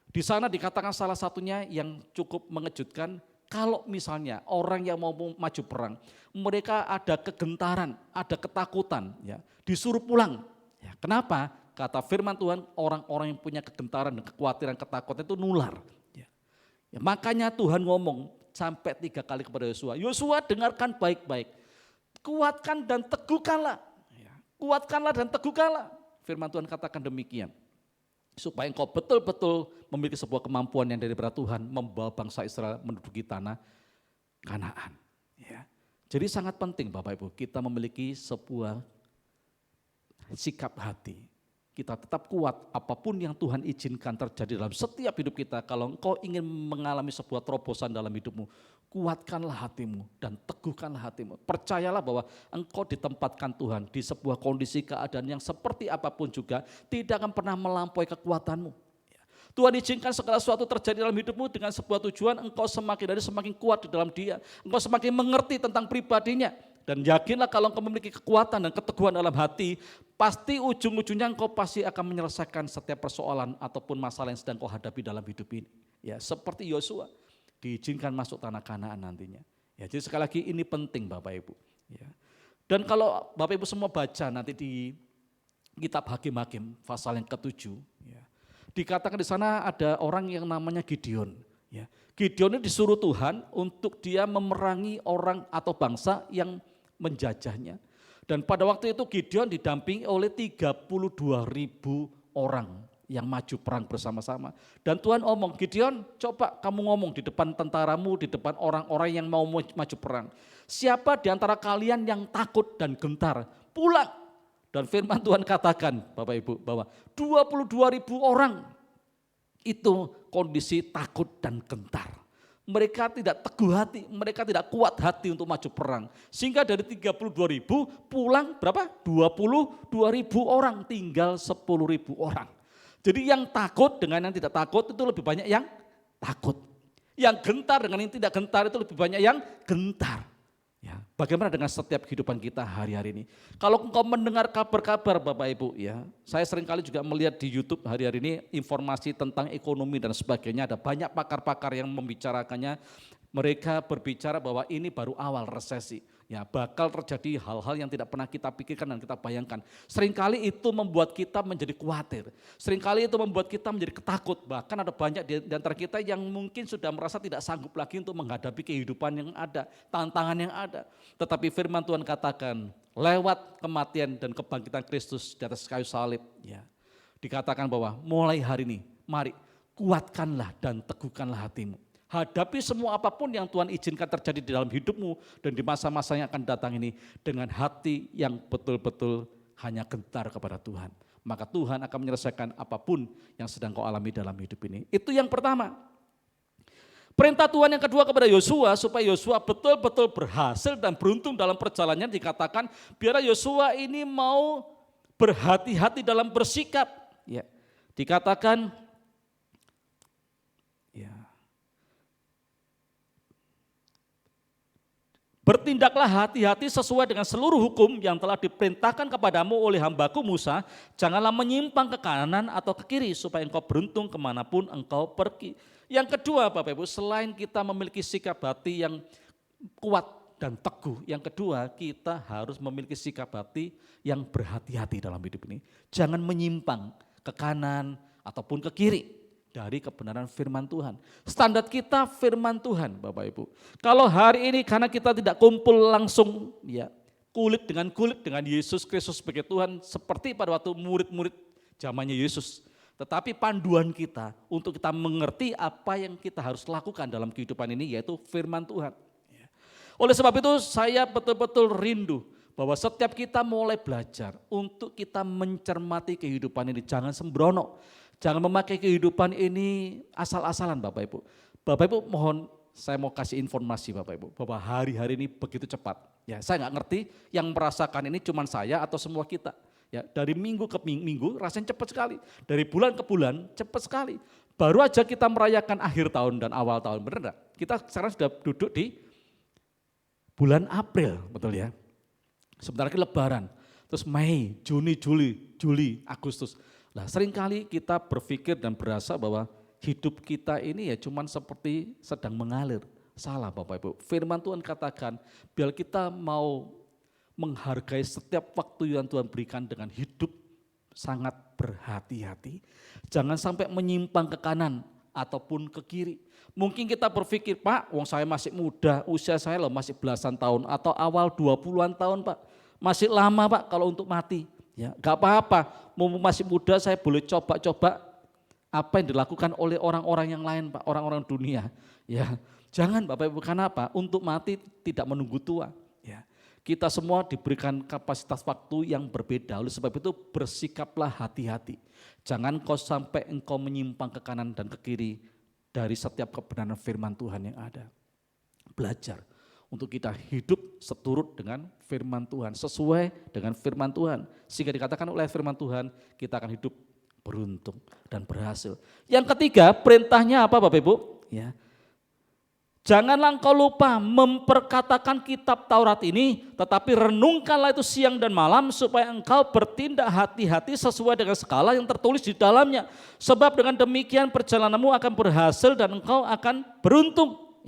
Di sana dikatakan salah satunya yang cukup mengejutkan, kalau misalnya orang yang mau maju perang, mereka ada kegentaran, ada ketakutan, ya, disuruh pulang. Ya, kenapa? Kata firman Tuhan, orang-orang yang punya kegentaran dan kekhawatiran, ketakutan itu nular. Ya. Ya, makanya Tuhan ngomong sampai 3 kali kepada Yosua. Yosua, dengarkan baik-baik, kuatkan dan teguhkanlah. Ya, kuatkanlah dan teguhkanlah. Firman Tuhan katakan demikian. Supaya engkau betul-betul memiliki sebuah kemampuan yang daripada Tuhan membawa bangsa Israel menduduki tanah Kanaan. Ya. Jadi sangat penting Bapak Ibu kita memiliki sebuah sikap hati. Kita tetap kuat apapun yang Tuhan izinkan terjadi dalam setiap hidup kita. Kalau engkau ingin mengalami sebuah terobosan dalam hidupmu, kuatkanlah hatimu dan teguhkanlah hatimu. Percayalah bahwa engkau ditempatkan Tuhan di sebuah kondisi keadaan yang seperti apapun juga tidak akan pernah melampaui kekuatanmu. Tuhan izinkan segala sesuatu terjadi dalam hidupmu dengan sebuah tujuan, engkau semakin dari semakin kuat di dalam Dia. Engkau semakin mengerti tentang pribadinya. Dan yakinlah kalau engkau memiliki kekuatan dan keteguhan dalam hati, pasti ujung-ujungnya engkau pasti akan menyelesaikan setiap persoalan ataupun masalah yang sedang kau hadapi dalam hidup ini. Ya, seperti Yosua diizinkan masuk tanah Kanaan nantinya. Ya, jadi sekali lagi ini penting Bapak Ibu. Ya. Dan kalau Bapak Ibu semua baca nanti di kitab Hakim-Hakim pasal yang ke-7, ya, dikatakan di sana ada orang yang namanya Gideon. Ya. Gideon ini disuruh Tuhan untuk dia memerangi orang atau bangsa yang menjajahnya. Dan pada waktu itu Gideon didampingi oleh 32.000 orang yang maju perang bersama-sama. Dan Tuhan ngomong, Gideon coba kamu ngomong di depan tentaramu, di depan orang-orang yang mau maju perang. Siapa di antara kalian yang takut dan gentar, pulang. Dan firman Tuhan katakan Bapak Ibu bahwa 22.000 orang itu kondisi takut dan gentar. Mereka tidak teguh hati, mereka tidak kuat hati untuk maju perang. Sehingga dari 32.000 pulang berapa? 22.000 orang, tinggal 10.000 orang. Jadi yang takut dengan yang tidak takut itu lebih banyak yang takut. Yang gentar dengan yang tidak gentar itu lebih banyak yang gentar. Ya, bagaimana dengan setiap kehidupan kita hari-hari ini? Kalau engkau mendengar kabar-kabar Bapak Ibu, ya, saya seringkali juga melihat di YouTube hari-hari ini informasi tentang ekonomi dan sebagainya. Ada banyak pakar-pakar yang membicarakannya. Mereka berbicara bahwa ini baru awal resesi. Ya, bakal terjadi hal-hal yang tidak pernah kita pikirkan dan kita bayangkan. Seringkali itu membuat kita menjadi khawatir. Seringkali itu membuat kita menjadi ketakut. Bahkan ada banyak di antara kita yang mungkin sudah merasa tidak sanggup lagi untuk menghadapi kehidupan yang ada, tantangan yang ada. Tetapi firman Tuhan katakan, lewat kematian dan kebangkitan Kristus di atas kayu salib, ya, Dikatakan bahwa mulai hari ini, mari kuatkanlah dan teguhkanlah hatimu. Hadapi semua apapun yang Tuhan izinkan terjadi di dalam hidupmu dan di masa-masa yang akan datang ini dengan hati yang betul-betul hanya gentar kepada Tuhan. Maka Tuhan akan menyelesaikan apapun yang sedang kau alami dalam hidup ini. Itu yang pertama. Perintah Tuhan yang kedua kepada Yosua supaya Yosua betul-betul berhasil dan beruntung dalam perjalanannya, dikatakan biar Yosua ini mau berhati-hati dalam bersikap. Ya, dikatakan ya, bertindaklah hati-hati sesuai dengan seluruh hukum yang telah diperintahkan kepadamu oleh hambaku Musa. Janganlah menyimpang ke kanan atau ke kiri supaya engkau beruntung kemanapun engkau pergi. Yang kedua Bapak Ibu, selain kita memiliki sikap hati yang kuat dan teguh, yang kedua kita harus memiliki sikap hati yang berhati-hati dalam hidup ini. Jangan menyimpang ke kanan ataupun ke kiri dari kebenaran firman Tuhan. Standar kita firman Tuhan Bapak Ibu. Kalau hari ini karena kita tidak kumpul langsung ya kulit dengan Yesus Kristus sebagai Tuhan seperti pada waktu murid-murid zamannya Yesus. Tetapi panduan kita untuk kita mengerti apa yang kita harus lakukan dalam kehidupan ini yaitu firman Tuhan. Oleh sebab itu saya betul-betul rindu bahwa setiap kita mulai belajar untuk kita mencermati kehidupan ini. Jangan sembrono, jangan memakai kehidupan ini asal-asalan Bapak Ibu. Bapak Ibu mohon saya mau kasih informasi Bapak Ibu bahwa hari-hari ini begitu cepat. Ya, saya nggak ngerti yang merasakan ini cuma saya atau semua kita. Ya, dari minggu ke minggu rasanya cepat sekali. Dari bulan ke bulan cepat sekali. Baru aja kita merayakan akhir tahun dan awal tahun, benar enggak? Kita sekarang sudah duduk di bulan April, betul ya? Sebentar lagi Lebaran, terus Mei, Juni, Juli, Agustus. Nah seringkali kita berpikir dan berasa bahwa hidup kita ini ya cuman seperti sedang mengalir. Salah Bapak Ibu, firman Tuhan katakan biar kita mau menghargai setiap waktu yang Tuhan berikan dengan hidup sangat berhati-hati. Jangan sampai menyimpang ke kanan ataupun ke kiri. Mungkin kita berpikir, Pak, wong saya masih muda, usia saya loh masih belasan tahun atau awal 20-an tahun Pak. Masih lama Pak kalau untuk mati. Ya, gak apa-apa, mumpung masih muda saya boleh coba-coba apa yang dilakukan oleh orang-orang yang lain Pak, orang-orang dunia. Ya, jangan Bapak Ibu, karena apa? Untuk mati tidak menunggu tua. Ya. Kita semua diberikan kapasitas waktu yang berbeda, oleh sebab itu bersikaplah hati-hati. Jangan kau sampai engkau menyimpang ke kanan dan ke kiri dari setiap kebenaran firman Tuhan yang ada. Belajar untuk kita hidup seturut dengan firman Tuhan, sesuai dengan firman Tuhan. Sehingga dikatakan oleh firman Tuhan, kita akan hidup beruntung dan berhasil. Yang ketiga, perintahnya apa Bapak Ibu? Ya. Janganlah engkau lupa memperkatakan kitab Taurat ini, tetapi renungkanlah itu siang dan malam supaya engkau bertindak hati-hati sesuai dengan segala yang tertulis di dalamnya. Sebab dengan demikian perjalananmu akan berhasil dan engkau akan beruntung.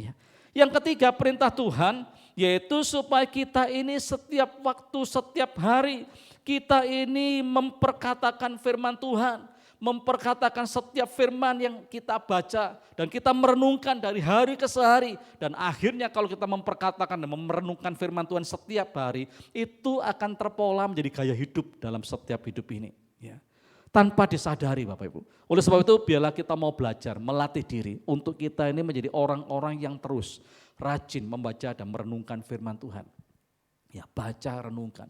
Yang ketiga perintah Tuhan yaitu supaya kita ini setiap waktu, setiap hari kita ini memperkatakan firman Tuhan. Memperkatakan setiap firman yang kita baca dan kita merenungkan dari hari ke hari, dan akhirnya kalau kita memperkatakan dan merenungkan firman Tuhan setiap hari itu akan terpola menjadi gaya hidup dalam setiap hidup ini ya. Tanpa disadari Bapak Ibu. Oleh sebab itu biarlah kita mau belajar, melatih diri untuk kita ini menjadi orang-orang yang terus rajin membaca dan merenungkan firman Tuhan. Ya, baca, renungkan.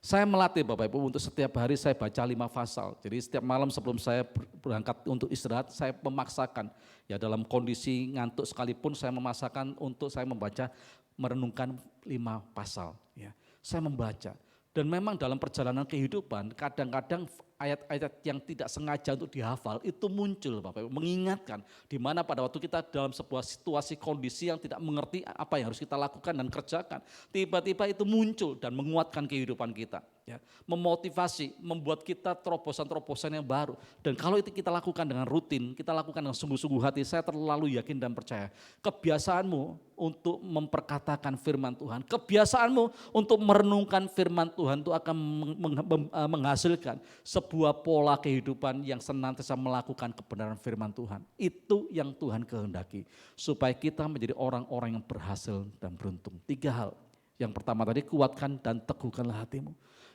Saya melatih Bapak Ibu untuk setiap hari saya baca 5 pasal. Jadi setiap malam sebelum saya berangkat untuk istirahat, saya memaksakan. Ya dalam kondisi ngantuk sekalipun saya memaksakan untuk saya membaca, merenungkan 5 pasal. Ya, saya membaca. Dan memang dalam perjalanan kehidupan kadang-kadang ayat-ayat yang tidak sengaja untuk dihafal itu muncul Bapak Ibu, mengingatkan di mana pada waktu kita dalam sebuah situasi kondisi yang tidak mengerti apa yang harus kita lakukan dan kerjakan, tiba-tiba itu muncul dan menguatkan kehidupan kita, ya, memotivasi, membuat kita terobosan-terobosan yang baru. Dan kalau itu kita lakukan dengan rutin, kita lakukan dengan sungguh-sungguh hati, saya terlalu yakin dan percaya kebiasaanmu untuk memperkatakan firman Tuhan, kebiasaanmu untuk merenungkan firman Tuhan itu akan menghasilkan sebuah pola kehidupan yang senantiasa melakukan kebenaran firman Tuhan. Itu yang Tuhan kehendaki, supaya kita menjadi orang-orang yang berhasil dan beruntung. 3 hal. Yang pertama tadi, kuatkan dan teguhkanlah hatimu.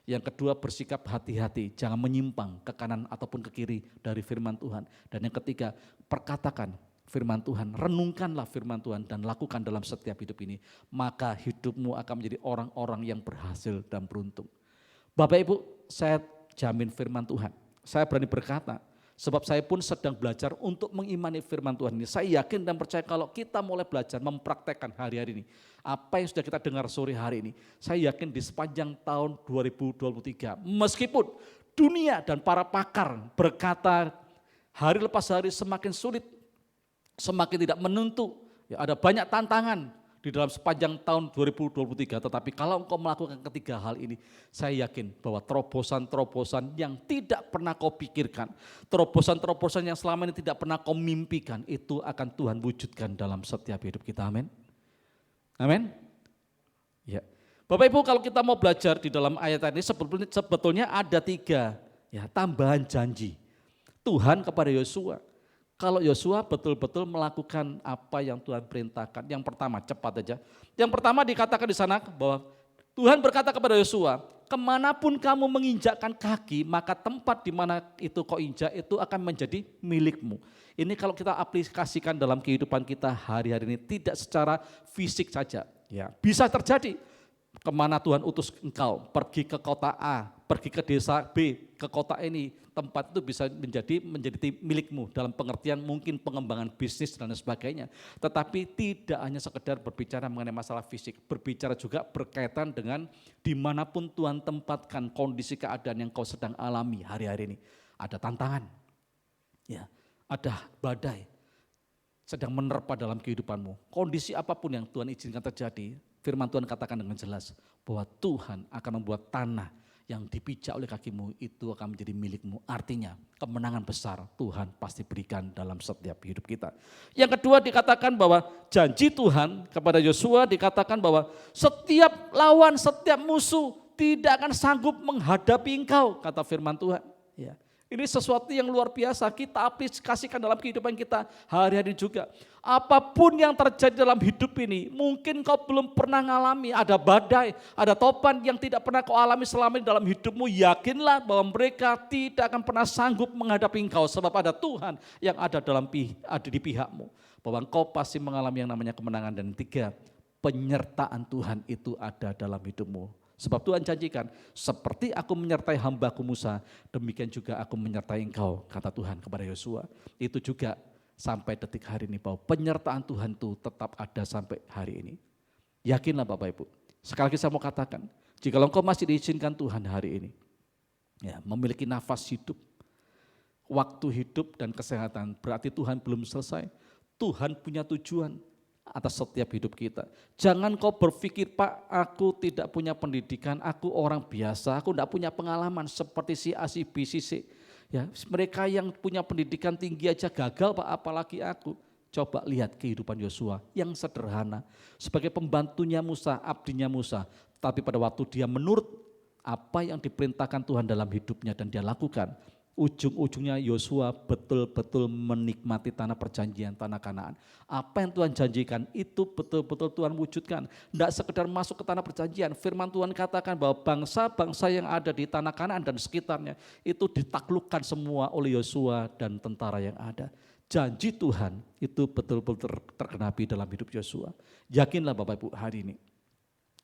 Yang kedua, bersikap hati-hati, jangan menyimpang ke kanan ataupun ke kiri dari firman Tuhan. Dan yang ketiga, perkatakan firman Tuhan, renungkanlah firman Tuhan dan lakukan dalam setiap hidup ini. Maka hidupmu akan menjadi orang-orang yang berhasil dan beruntung. Bapak Ibu, saya jamin firman Tuhan. Saya berani berkata, sebab saya pun sedang belajar untuk mengimani firman Tuhan ini. Saya yakin dan percaya kalau kita mulai belajar mempraktekkan hari-hari ini, apa yang sudah kita dengar sore hari ini, saya yakin di sepanjang tahun 2023, meskipun dunia dan para pakar berkata hari lepas hari semakin sulit, semakin tidak menentu, ya ada banyak tantangan di dalam sepanjang tahun 2023, tetapi kalau engkau melakukan ketiga hal ini, saya yakin bahwa terobosan-terobosan yang tidak pernah kau pikirkan, terobosan-terobosan yang selama ini tidak pernah kau mimpikan, itu akan Tuhan wujudkan dalam setiap hidup kita, amin. Amin. Ya. Bapak Ibu, kalau kita mau belajar di dalam ayat ini sebetulnya ada 3 ya, tambahan janji Tuhan kepada Yosua. Kalau Yosua betul-betul melakukan apa yang Tuhan perintahkan. Yang pertama, cepat aja. Yang pertama dikatakan di sana bahwa Tuhan berkata kepada Yosua, kemanapun kamu menginjakkan kaki, maka tempat di mana itu kau injak itu akan menjadi milikmu. Ini kalau kita aplikasikan dalam kehidupan kita hari-hari ini, tidak secara fisik saja. Ya, bisa terjadi. Kemana Tuhan utus engkau, pergi ke kota A, pergi ke desa B, ke kota ini, tempat itu bisa menjadi milikmu dalam pengertian mungkin pengembangan bisnis dan sebagainya. Tetapi tidak hanya sekedar berbicara mengenai masalah fisik, berbicara juga berkaitan dengan dimanapun Tuhan tempatkan kondisi keadaan yang kau sedang alami hari-hari ini. Ada tantangan, ya, ada badai sedang menerpa dalam kehidupanmu. Kondisi apapun yang Tuhan izinkan terjadi, firman Tuhan katakan dengan jelas bahwa Tuhan akan membuat tanah yang dipijak oleh kakimu itu akan menjadi milikmu. Artinya kemenangan besar Tuhan pasti berikan dalam setiap hidup kita. Yang kedua dikatakan bahwa janji Tuhan kepada Yosua dikatakan bahwa setiap lawan, setiap musuh tidak akan sanggup menghadapi engkau, kata firman Tuhan. Ya. Ini sesuatu yang luar biasa, kita aplikasikan dalam kehidupan kita hari-hari juga. Apapun yang terjadi dalam hidup ini, mungkin kau belum pernah ngalami, ada badai, ada topan yang tidak pernah kau alami selama ini dalam hidupmu, yakinlah bahwa mereka tidak akan pernah sanggup menghadapi engkau, sebab ada Tuhan yang ada di pihakmu. Bahwa engkau pasti mengalami yang namanya kemenangan. Dan 3, penyertaan Tuhan itu ada dalam hidupmu. Sebab Tuhan janjikan, seperti aku menyertai hamba-Ku Musa, demikian juga aku menyertai engkau, kata Tuhan kepada Yosua. Itu juga sampai detik hari ini bahwa penyertaan Tuhan itu tetap ada sampai hari ini. Yakinlah Bapak Ibu. Sekali lagi saya mau katakan, jika engkau masih diizinkan Tuhan hari ini, ya, memiliki nafas hidup, waktu hidup dan kesehatan, berarti Tuhan belum selesai. Tuhan punya tujuan atas setiap hidup kita. Jangan kau berpikir, Pak, aku tidak punya pendidikan, aku orang biasa, aku tidak punya pengalaman seperti si A, si B, si C. Ya, mereka yang punya pendidikan tinggi aja gagal, Pak, apalagi aku. Coba lihat kehidupan Yosua yang sederhana. Sebagai pembantunya Musa, abdinya Musa. Tapi pada waktu dia menurut apa yang diperintahkan Tuhan dalam hidupnya dan dia lakukan, ujung-ujungnya Yosua betul-betul menikmati tanah perjanjian, tanah Kanaan. Apa yang Tuhan janjikan itu betul-betul Tuhan wujudkan. Tidak sekedar masuk ke tanah perjanjian. Firman Tuhan katakan bahwa bangsa-bangsa yang ada di tanah Kanaan dan sekitarnya itu ditaklukkan semua oleh Yosua dan tentara yang ada. Janji Tuhan itu betul-betul tergenapi dalam hidup Yosua. Yakinlah Bapak Ibu hari ini.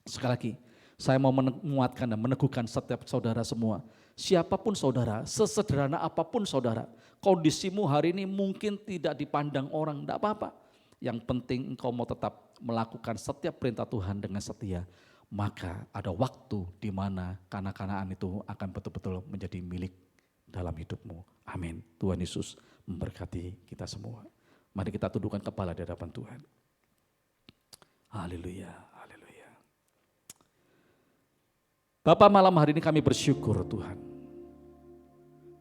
Sekali lagi, saya mau menguatkan dan meneguhkan setiap saudara semua. Siapapun saudara, sesederhana apapun saudara, kondisimu hari ini mungkin tidak dipandang orang, tidak apa-apa. Yang penting engkau mau tetap melakukan setiap perintah Tuhan dengan setia, maka ada waktu di mana kanak-kanakan itu akan betul-betul menjadi milik dalam hidupmu. Amin. Tuhan Yesus memberkati kita semua. Mari kita tundukkan kepala di hadapan Tuhan. Haleluya, haleluya. Bapak, malam hari ini kami bersyukur Tuhan.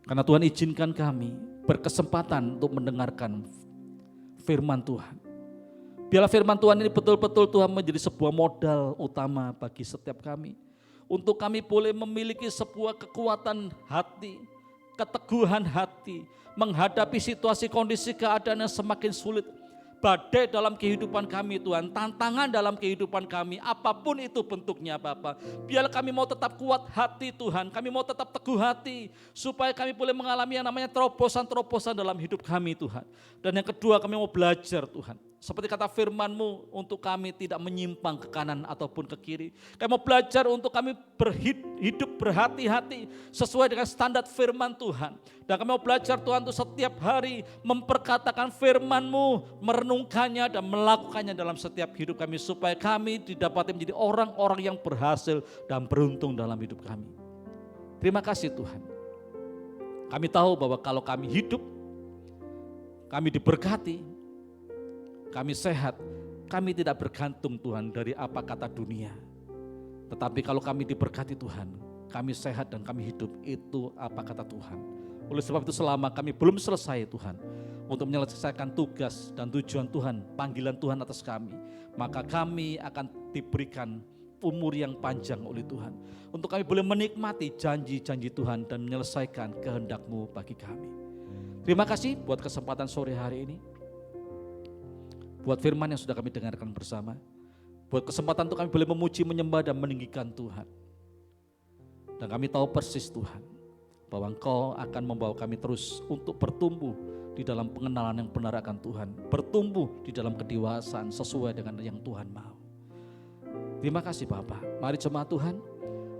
Karena Tuhan izinkan kami berkesempatan untuk mendengarkan firman Tuhan. Biarlah firman Tuhan ini betul-betul Tuhan menjadi sebuah modal utama bagi setiap kami. Untuk kami boleh memiliki sebuah kekuatan hati, keteguhan hati, menghadapi situasi kondisi keadaan yang semakin sulit. badai dalam kehidupan kami Tuhan, tantangan dalam kehidupan kami, apapun itu bentuknya Bapa. Biar kami mau tetap kuat hati Tuhan, kami mau tetap teguh hati, supaya kami boleh mengalami yang namanya terobosan-terobosan dalam hidup kami Tuhan. Dan yang kedua, kami mau belajar Tuhan. Seperti kata firman-Mu, untuk kami tidak menyimpang ke kanan ataupun ke kiri. Kami mau belajar untuk kami hidup berhati-hati sesuai dengan standar firman Tuhan. Dan kami mau belajar Tuhan untuk setiap hari memperkatakan firman-Mu, merenungkannya dan melakukannya dalam setiap hidup kami. Supaya kami didapati menjadi orang-orang yang berhasil dan beruntung dalam hidup kami. Terima kasih Tuhan. Kami tahu bahwa kalau kami hidup, kami diberkati, kami sehat, kami tidak bergantung Tuhan dari apa kata dunia. Tetapi kalau kami diberkati Tuhan, kami sehat dan kami hidup, itu apa kata Tuhan. Oleh sebab itu selama kami belum selesai Tuhan, untuk menyelesaikan tugas dan tujuan Tuhan, panggilan Tuhan atas kami, maka kami akan diberikan umur yang panjang oleh Tuhan. Untuk kami boleh menikmati janji-janji Tuhan dan menyelesaikan kehendak-Mu bagi kami. Terima kasih buat kesempatan sore hari ini. Buat firman yang sudah kami dengarkan bersama. Buat kesempatan untuk kami boleh memuji, menyembah dan meninggikan Tuhan. Dan kami tahu persis Tuhan, bahwa Engkau akan membawa kami terus untuk bertumbuh di dalam pengenalan yang benar akan Tuhan. Bertumbuh di dalam kedewasaan sesuai dengan yang Tuhan mau. Terima kasih Bapak. Mari jemaat Tuhan,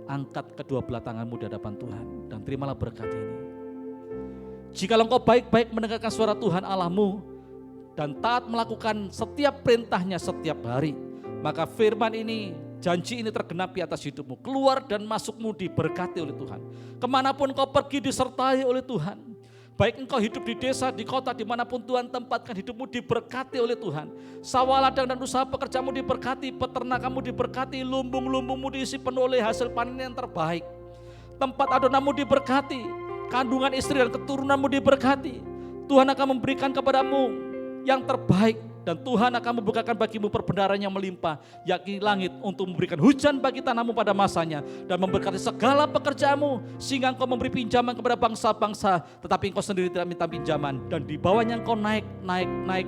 angkat kedua belah tanganmu di hadapan Tuhan dan terimalah berkat ini. Jikalau engkau baik-baik mendengarkan suara Tuhan Allahmu dan taat melakukan setiap perintahnya setiap hari, maka firman ini, janji ini tergenapi atas hidupmu. Keluar dan masukmu diberkati oleh Tuhan. Kemanapun kau pergi disertai oleh Tuhan. Baik engkau hidup di desa, di kota, dimanapun Tuhan tempatkan hidupmu diberkati oleh Tuhan. Sawah ladang dan usaha pekerjamu diberkati, peternakanmu diberkati, lumbung-lumbungmu diisi penuh oleh hasil panen yang terbaik. Tempat adonanmu diberkati, kandungan istri dan keturunanmu diberkati. Tuhan akan memberikan kepadamu yang terbaik, dan Tuhan akan membukakan bagimu perbendaharaan yang melimpah, yakni langit untuk memberikan hujan bagi tanahmu pada masanya, dan memberkati segala pekerjaanmu, sehingga engkau memberi pinjaman kepada bangsa-bangsa, tetapi engkau sendiri tidak minta pinjaman, dan di bawahnya engkau naik,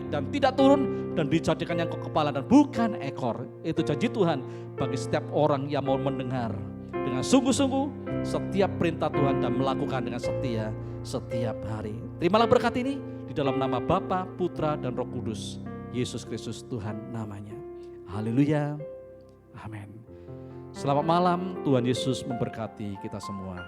dan tidak turun, dan dijadikan engkau kepala dan bukan ekor. Itu janji Tuhan bagi setiap orang yang mau mendengar dengan sungguh-sungguh setiap perintah Tuhan dan melakukan dengan setia setiap hari. Terimalah berkat ini di dalam nama Bapa, Putra, dan Roh Kudus, Yesus Kristus Tuhan namanya. Haleluya. Amin. Selamat malam, Tuhan Yesus memberkati kita semua.